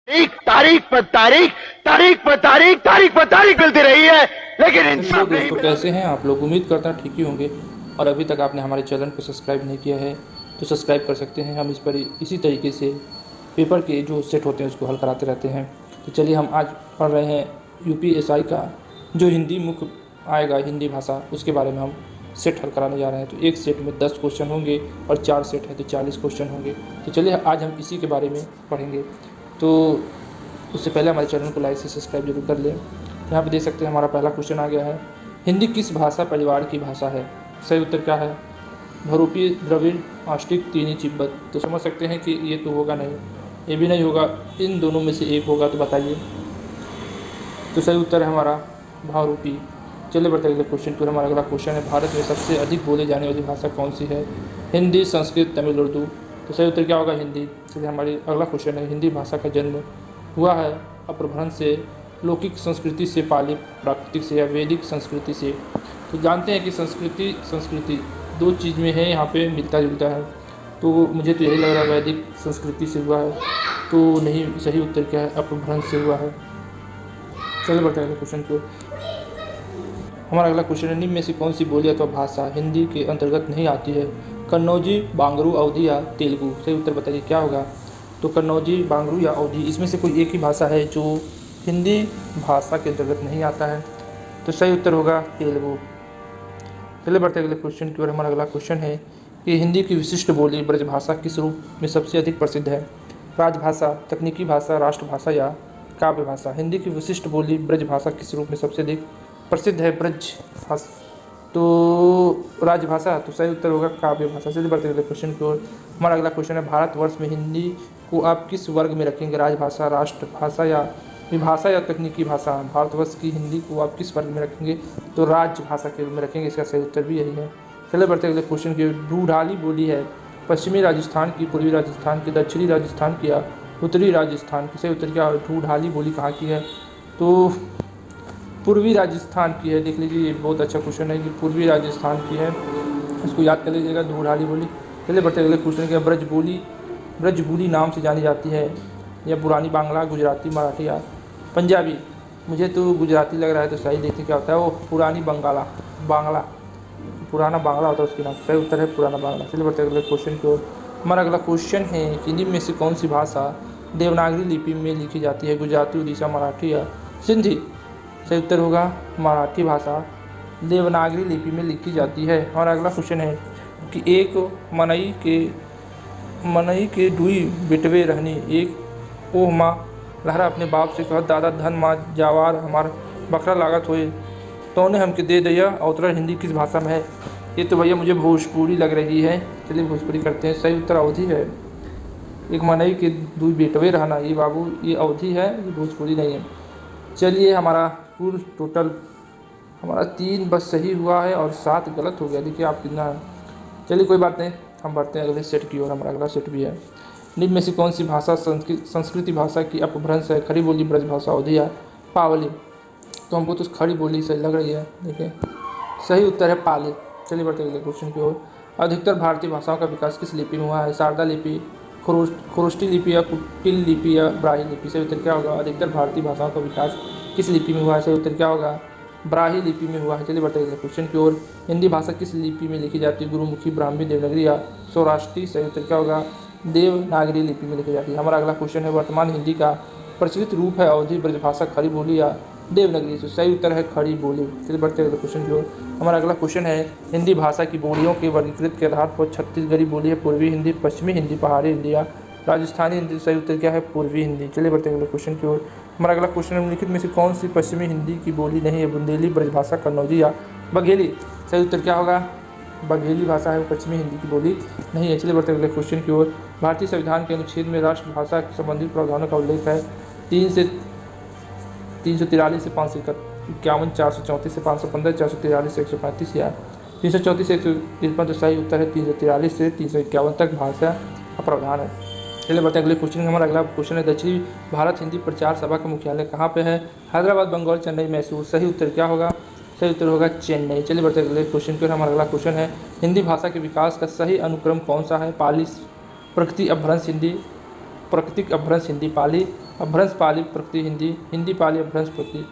तारीख पर तारीख, तारीख पर तारीख, तारीख पर तारीख मिलती रही है, लेकिन हेलो दोस्तों, कैसे हैं आप लोग। उम्मीद करता हूँ ठीक ही होंगे। और अभी तक आपने हमारे चैनल को सब्सक्राइब नहीं किया है तो सब्सक्राइब कर सकते हैं। हम इस पर इसी तरीके से पेपर के जो सेट होते हैं उसको हल कराते रहते हैं। तो चलिए, हम आज पढ़ रहे हैं यूपीएसआई का जो हिंदी मुख्य आएगा, हिंदी भाषा, उसके बारे में हम सेट हल कराने जा रहे हैं। तो एक सेट में 10 क्वेश्चन होंगे और 4 सेट है तो 40 क्वेश्चन होंगे। तो चलिए, आज हम इसी के बारे में पढ़ेंगे। तो उससे पहले हमारे चैनल को लाइक से सब्सक्राइब जरूर कर लें। यहाँ पे देख सकते हैं हमारा पहला क्वेश्चन आ गया है, हिंदी किस भाषा परिवार की भाषा है। सही उत्तर क्या है? बहुरूपी, द्रविड़, ऑस्ट्रिक, चीनी, तिब्बत। तो समझ सकते हैं कि ये तो होगा नहीं, ये भी नहीं होगा, इन दोनों में से एक होगा। तो बताइए। तो सही उत्तर है हमारा बहुरूपी। चलिए बढ़ते अगले क्वेश्चन पर। हमारा अगला क्वेश्चन है, भारत में सबसे अधिक बोले जाने वाली भाषा कौन सी है। हिंदी, संस्कृत, तमिल, उर्दू। तो सही उत्तर क्या होगा? हिंदी। चलिए, हमारी अगला क्वेश्चन है, हिंदी भाषा का जन्म हुआ है अपभ्रंश से, लौकिक संस्कृति से, पाली प्राकृतिक से, या वैदिक संस्कृति से। तो जानते हैं कि संस्कृति दो चीज़ में है, यहाँ पे मिलता जुलता है। तो मुझे तो यही लग रहा है वैदिक संस्कृति से हुआ है। तो नहीं, सही उत्तर क्या है? अपभ्रंश से हुआ है। चलिए बढ़ते हैं अगले क्वेश्चन को। हमारा अगला क्वेश्चन है, निम्न में से कौन सी बोली अथवा भाषा हिंदी के अंतर्गत नहीं आती है। कन्नौजी, बांगरू, अवधी या तेलुगु। सही उत्तर बताइए क्या होगा? तो कन्नौजी, बांगरू या अवधी, इसमें से कोई एक ही भाषा है जो हिंदी भाषा के अंतर्गत नहीं आता है। तो सही उत्तर होगा तेलुगु। चलिए बढ़ते अगले क्वेश्चन की ओर। हमारा अगला क्वेश्चन है कि हिंदी की विशिष्ट बोली ब्रजभाषा किस रूप में सबसे अधिक प्रसिद्ध है। राजभाषा, तकनीकी भाषा, राष्ट्रभाषा या काव्य भाषा। हिंदी की विशिष्ट बोली ब्रजभाषा किस रूप में सबसे अधिक प्रसिद्ध है? ब्रजभाषा तो राजभाषा। तो सही उत्तर होगा काव्य भाषा। चलिए बढ़ते अगले क्वेश्चन की ओर। हमारा अगला क्वेश्चन है, भारतवर्ष में हिंदी को आप किस वर्ग में रखेंगे। राजभाषा, राष्ट्रभाषा या विभाषा या तकनीकी भाषा। भारतवर्ष की हिंदी को आप किस वर्ग में रखेंगे? तो राजभाषा के रूप में रखेंगे। इसका सही उत्तर भी यही है। चलिए बढ़ते अगले क्वेश्चन की। ढूढ़ाली बोली है पश्चिमी राजस्थान की, पूर्वी राजस्थान की, दक्षिणी राजस्थान की या उत्तरी राजस्थान की। सही उत्तर क्या है? ढूढ़ाली बोली कहाँ की है? तो पूर्वी राजस्थान की है। देख लीजिए, ये बहुत अच्छा क्वेश्चन है कि पूर्वी राजस्थान की है, इसको याद कर लीजिएगा, ढूढ़ाली बोली। चलिए बढ़ते अगले क्वेश्चन के। ब्रजबोली नाम से जानी जाती है या पुरानी बांग्ला, गुजराती, मराठी या पंजाबी। मुझे तो गुजराती लग रहा है, तो सही देखते क्या होता है, वो पुरानी बांग्ला, पुराना बांग्ला होता है उसके नाम। सही उत्तर है पुराना बांग्ला। चलिए बढ़ते अगले क्वेश्चन की ओर। हमारा अगला क्वेश्चन है कि निम्न में से कौन सी भाषा देवनागरी लिपि में लिखी जाती है। गुजराती, उड़ीसा, मराठी या सिंधी। सही उत्तर होगा मराठी भाषा देवनागरी लिपि में लिखी जाती है। और अगला क्वेश्चन है कि एक मनई के दुई बेटवे रहनी, एक ओह माँ लहरा अपने बाप से कहा, दादा धन माँ जावार हमार बकरा लागत होए तो ने हमके दे दिया। अवतरण हिंदी किस भाषा में है। ये तो भैया मुझे भोजपुरी लग रही है। चलिए भोजपुरी करते हैं। सही उत्तर अवधी है। एक मनई के दुई बेटवे रहना, ये बाबू ये अवधी है, ये भोजपुरी नहीं है। चलिए, हमारा कुल टोटल हमारा 3 बस सही हुआ है और 7 गलत हो गया। देखिए आप कितना है। चलिए कोई बात नहीं, हम बढ़ते हैं अगले सेट की ओर। हमारा अगला सेट भी है, निम्न में से कौन सी भाषा संस्कृति भाषा की अपभ्रंश है। खड़ी बोली, ब्रजभाषा, अवधी या पावली। तो हमको तो खड़ी बोली सही लग रही है। देखिए सही उत्तर है पाली। चलिए बढ़ते अगले क्वेश्चन की ओर। अधिकतर भारतीय भाषाओं का विकास किस लिपि में हुआ है। शारदा लिपि, खरोष्टी लिपि या कुटिल लिपि या ब्राह्मी लिपि। सही उत्तर क्या होगा? अधिकतर भारतीय भाषाओं का विकास किस लिपि में हुआ है। सही उत्तर क्या होगा? ब्राह्मी लिपि में हुआ है। चलिए बढ़ते हैं क्वेश्चन की ओर। हिंदी भाषा किस लिपि में लिखी जाती है। गुरुमुखी, ब्राह्मी, देवनागरी या सौराष्ट्री। सही उत्तर क्या होगा? देवनागरी लिपि में लिखी जाती है। हमारा अगला क्वेश्चन है, वर्तमान हिंदी का प्रचलित रूप है अवधी, ब्रजभाषा, खड़ी बोली या देवनागरी। तो सही उत्तर है खड़ी बोली। चलिए बढ़ते हैं अगले क्वेश्चन की ओर। हमारा अगला क्वेश्चन है, हिंदी भाषा की बोलियों के वर्गीकृत के आधार पर छत्तीसगढ़ी बोली है, पूर्वी हिंदी, पश्चिमी हिंदी, पहाड़ी हिंदी या राजस्थानी हिंदी। सही उत्तर क्या है? पूर्वी हिंदी। चलिए बढ़ते हैं अगले क्वेश्चन की ओर। हमारा अगला क्वेश्चन है, निम्नलिखित में से कौन सी पश्चिमी हिंदी की बोली नहीं है। बुंदेली, ब्रजभाषा, कन्नौजी या बघेली। सही उत्तर क्या होगा? बघेली भाषा है, पश्चिमी हिंदी की बोली नहीं है। चलिए बढ़ते अगले क्वेश्चन की ओर। भारतीय संविधान के अनुच्छेद में राष्ट्रभाषा से संबंधित प्रावधानों का उल्लेख है। 343 से 551, 434 से 515, 443 से 135 या 334 से 153। तो सही उत्तर है 343 से 351 तक भाषा का प्रावधान है। चलिए बढ़ते हैं अगले क्वेश्चन। हमारा अगला क्वेश्चन है, दक्षिणी भारत हिंदी प्रचार सभा का मुख्यालय कहाँ पे है। हैदराबाद, बंगाल, चेन्नई, मैसूर। सही उत्तर क्या होगा? सही उत्तर होगा चेन्नई। चलिए बढ़ते हैं अगले क्वेश्चन की ओर। हमारा अगला क्वेश्चन है, हिंदी भाषा के विकास का सही अनुक्रम कौन सा है। पाली, प्रकृति, अपभ्रंश हिंदी, प्राकृतिक अपभ्रंश हिंदी पाली, अपभ्रंश पाली प्रकृति हिंदी, हिंदी पाली अपभ्रंश प्रकृति।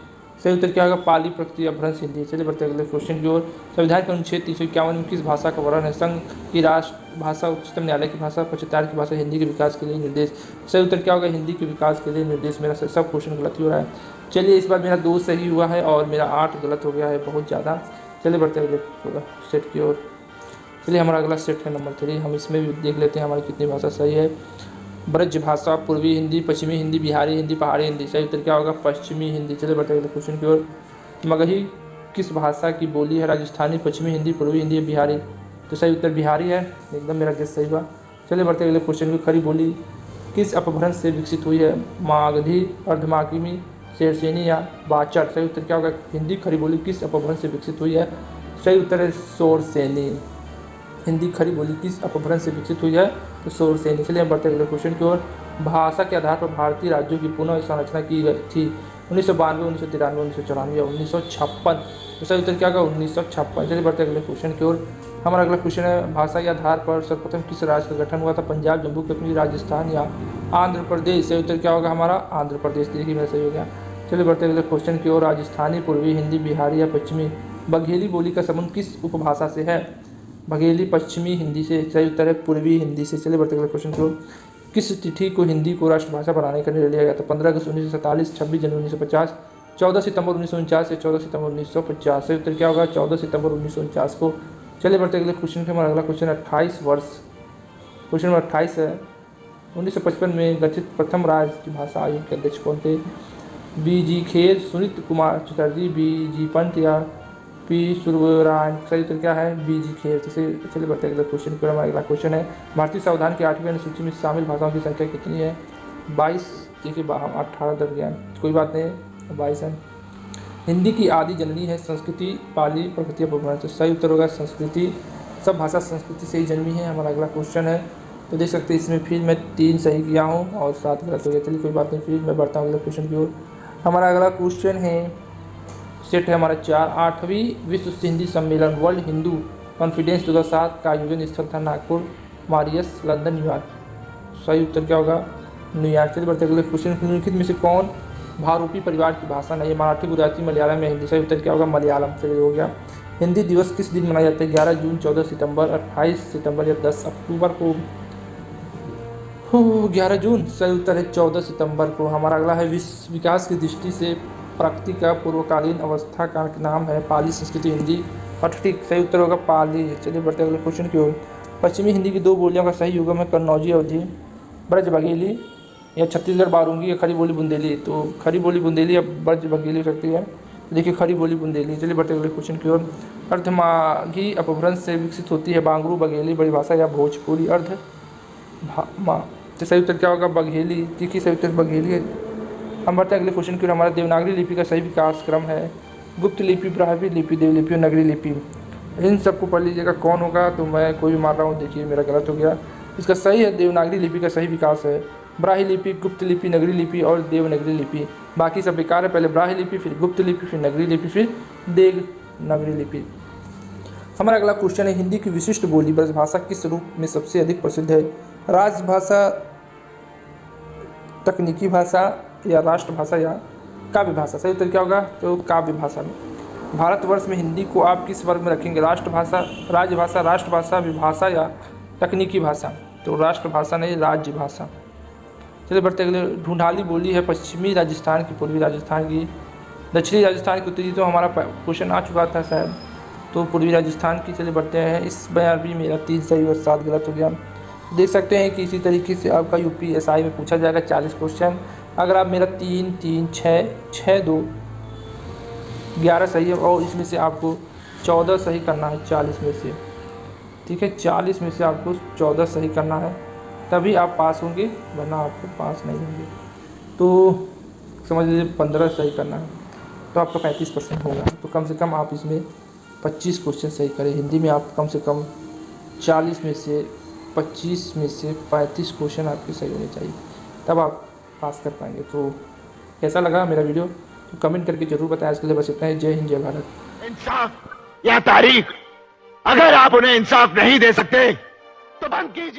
सही उत्तर क्या होगा? पाली प्रकृति अपभ्रंश हिंदी। चलिए बढ़ते हैं अगले क्वेश्चन की ओर। संविधान के अनुच्छेद 351 में किस भाषा का वर्णन है? संघ की राष्ट्र भाषा, उच्चतम न्यायालय की भाषा, पक्षकार की भाषा, हिंदी के विकास के लिए निर्देश। सही उत्तर क्या होगा? हिंदी के विकास के लिए निर्देश। मेरा सब क्वेश्चन गलत ही हो रहा है। चलिए इस बार मेरा 2 सही हुआ है और मेरा 8 गलत हो गया है, बहुत ज़्यादा। चलिए बढ़ते हैं अगले सेट की ओर। चलिए हमारा अगला सेट है नंबर 3। हम इसमें भी देख लेते हैं हमारी कितनी भाषा सही है। ब्रज भाषा, पूर्वी हिंदी, पश्चिमी हिंदी, बिहारी हिंदी, पहाड़ी हिंदी। सही उत्तर क्या होगा? पश्चिमी हिंदी। चलिए बढ़ते हैं क्वेश्चन की ओर। मगही किस भाषा की बोली है? राजस्थानी, पश्चिमी हिंदी, पूर्वी हिंदी, बिहारी। तो सही उत्तर बिहारी है, एकदम मेरा गेस सही हुआ। चलिए बढ़ते हैं अगले क्वेश्चन की। खड़ी बोली किस अपभ्रंश से विकसित हुई है? मागधी, अर्धमाकिमी, शेरसेनी या बाचर। सही उत्तर क्या होगा? हिंदी खड़ी बोली किस अपभ्रंश से विकसित हुई है? सही उत्तर है शोरसेनी। हिंदी खड़ी बोली किस अपभ्रंश से विकसित हुई है? तो शोरसेनी। चलिए हम बढ़ते अगले क्वेश्चन की ओर। भाषा के आधार पर भारतीय राज्यों की पुनः संरचना की गई थी 1992, 1993, 1994 या 1956। तो सही उत्तर क्या होगा? 1956। चलिए बढ़ते अगले क्वेश्चन की ओर। हमारा अगला क्वेश्चन है भाषा के आधार पर सर्वप्रथम किस राज्य का गठन हुआ था? पंजाब, जम्मू कश्मीर, राजस्थान या आंध्र प्रदेश। सही उत्तर क्या होगा? हमारा आंध्र प्रदेश। देखिए मेरा सही हो गया। चलिए बढ़ते अगले क्वेश्चन की ओर। राजस्थानी, पूर्वी हिंदी, बिहारी या पश्चिमी। बघेली बोली का संबंध किस उपभाषा से है? बघेली पश्चिमी हिंदी से। सही उत्तर है पूर्वी हिंदी से। चलिए बढ़ते अगले क्वेश्चन की ओर। किस तिथि को हिंदी को राष्ट्रभाषा बनाने का निर्णय लिया गया था? 15 अगस्त 1947, 26 जनवरी 1950, 14 सितंबर 1949 या 14 सितंबर 1950। सही उत्तर क्या होगा? 14 सितंबर 1949 को। चलिए बढ़ते अगले क्वेश्चन के। हमारा अगला क्वेश्चन 28 वर्ष, क्वेश्चन नंबर 28 है। 1955 में गठित प्रथम राज्य की भाषा आयोग के अध्यक्ष कौन थे? बी.जी. खेर, सुनीत कुमार चटर्जी, बी.जी. पंत या पी. सुरवरायन। सही उत्तर क्या है? बी.जी. खेर। चलिए बढ़ते अगले क्वेश्चन की। हमारा अगला क्वेश्चन है भारतीय संविधान की 8वीं अनुसूची में शामिल भाषाओं की संख्या कितनी है? 22। देखिए 18 दब गया, कोई बात नहीं, 22 है। हिंदी की आदि जननी है संस्कृति, पाली, प्रकृति, अपभ्रंश। तो सही उत्तर होगा संस्कृति। सब भाषा संस्कृति से ही जन्मी है। हमारा अगला क्वेश्चन है, तो देख सकते हैं इसमें फिर मैं 3 सही किया हूँ और 7 गलत हो गया। चलिए कोई बात नहीं, फिर मैं बढ़ता हूँ अगले क्वेश्चन की ओर। हमारा अगला क्वेश्चन है सेट है हमारा 4। 8वीं विश्व हिंदी सम्मेलन वर्ल्ड हिंदू कॉन्फ्रेंस 2007 का आयोजन स्थल था नागपुर, मॉरिशस, लंदन, न्यूयॉर्क। सही उत्तर क्या होगा? न्यूयॉर्क। चलिए बढ़ते अगले क्वेश्चन। निम्नलिखित में से कौन भारूपी परिवार की भाषा नहीं है? मराठी, गुजराती, मलयालम या हिंदी। सही उत्तर क्या होगा? मलयालम। चलिए हो गया। हिंदी दिवस किस दिन मनाया जाता है? 11 जून, 14 सितंबर, 28 सितंबर या 10 अक्टूबर को। 11 जून। सही उत्तर है 14 सितंबर को। हमारा अगला है विश्व विकास की दृष्टि से प्रकृति का पूर्वकालीन अवस्था का नाम है? पाली, संस्कृति, हिंदी, ठीक। सही उत्तर होगा पाली। चलिए बढ़ते अगले क्वेश्चन की ओर। पश्चिमी हिंदी की 2 बोलियों का सही युगम है? कन्नौजी, अवधी, ब्रज बघेली या छत्तीसगढ़ बारूंगी या खड़ी बोली बुंदेली। तो खड़ी बोली बुंदेली या ब्रज बघेली हो सकती है। देखिए खड़ी बोली बुंदेली। चलिए बढ़ते अगले क्वेश्चन की ओर। अर्धमाघी अपभ्रंश से विकसित होती है? बांगरू, बघेली, बड़ी भाषा या भोजपुरी। तो सही उत्तर क्या होगा? बघेली। देखिए सही उत्तर बघेली है। हम बढ़ते हैं अगले क्वेश्चन की ओर। हमारा देवनागरी लिपि का सही विकास क्रम है? गुप्त लिपि, ब्राह्मी लिपि, देवलिपि और नगरी लिपि। इन सबको पढ़ लीजिएगा कौन होगा। तो मैं कोई भी मार रहा हूँ, देखिए मेरा गलत हो गया। इसका सही है देवनागरी लिपि का सही विकास है। ब्राह्मी लिपि, गुप्त लिपि, नगरी लिपि और देवनागरी लिपि। बाकी सब बेकार है। पहले ब्राह्मी लिपि, फिर गुप्त लिपि, फिर नगरी लिपि, फिर देवनागरी लिपि। हमारा अगला क्वेश्चन है हिंदी की विशिष्ट बोली ब्रजभाषा किस रूप में सबसे अधिक प्रसिद्ध है? राजभाषा, तकनीकी भाषा या राष्ट्रभाषा या काव्य भाषा। सही उत्तर क्या होगा? तो काव्य भाषा में। भारतवर्ष में हिंदी को आप किस वर्ग में रखेंगे? राष्ट्रभाषा, राजभाषा, राष्ट्रभाषा, विभाषा या तकनीकी भाषा। तो राष्ट्रभाषा नहीं, राज्य भाषा। चलिए बढ़ते अगले। ढूंढाली बोली है पश्चिमी राजस्थान की, पूर्वी राजस्थान की, दक्षिणी राजस्थान की, उत्तरी। तो हमारा क्वेश्चन आ चुका था शायद, तो पूर्वी राजस्थान की। चलिए बढ़ते हैं। इस बार भी मेरा 3 सही और 7 गलत हो गया। देख सकते हैं कि इसी तरीके से आपका UPSI में पूछा जाएगा 40 क्वेश्चन। अगर आप मेरा 3, 3, 6, 6, 2, 11 सही है और इसमें से आपको 14 सही करना है 40 में से। ठीक है, 40 में से आपको 14 सही करना है, तभी आप पास होंगे, वरना आपको पास नहीं होंगे। तो समझ लीजिए 15 सही करना है तो आपका 35% होगा। तो कम से कम आप इसमें 25 क्वेश्चन सही करें। हिंदी में आप कम से कम 40 में से 25 में से 35 क्वेश्चन आपके सही होने चाहिए, तब आप पास कर पाएंगे। तो कैसा लगा मेरा वीडियो तो कमेंट करके जरूर बताएं। आज के लिए बस इतना ही। जय हिंद, जय भारत। इंसाफ या तारीख, अगर आप उन्हें इंसाफ नहीं दे सकते तो बंद कीजिए।